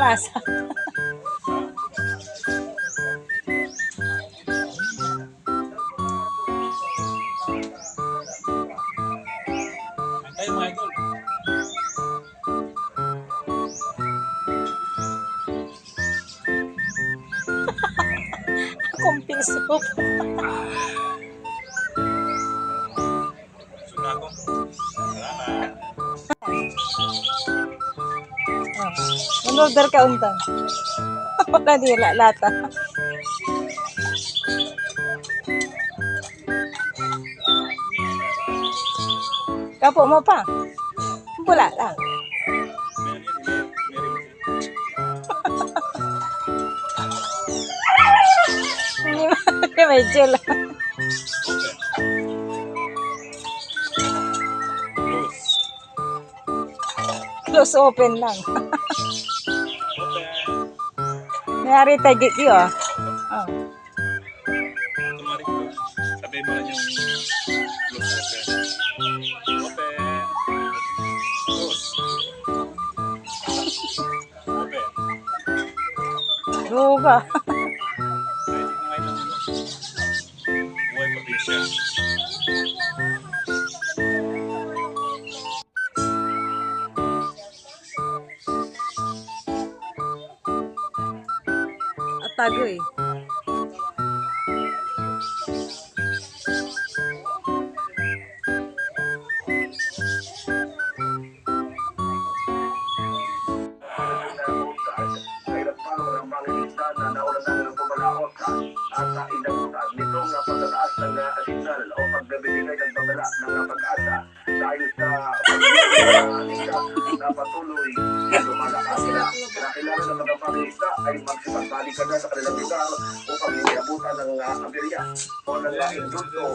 Pasa. Antay mga idol. Kumping soup. Suka ko. Salamat. Order ka untan. Wala nila lata. Kapo mo pa. Wala lang. Hindi medyo lang. Close open lang. Mayari tayo dito ah. Oh. Tumarik ko. Sabi mo lang yung close open. Open. Close. Open. Luga. Kahit kung ngayon lang ano. Buhay probinsya. Tago eh. At sa inabutan nitong pagtataas ng signal o pagbibigay ng babala ng pag-asa dahil sa pag-ibig na patuloy na lumalakas sila. Kinakailangan ng mga pangingisda ay magsipagbalikan na sa kanilang lugar upang hindi abutan ng aberya o ng laing dulto.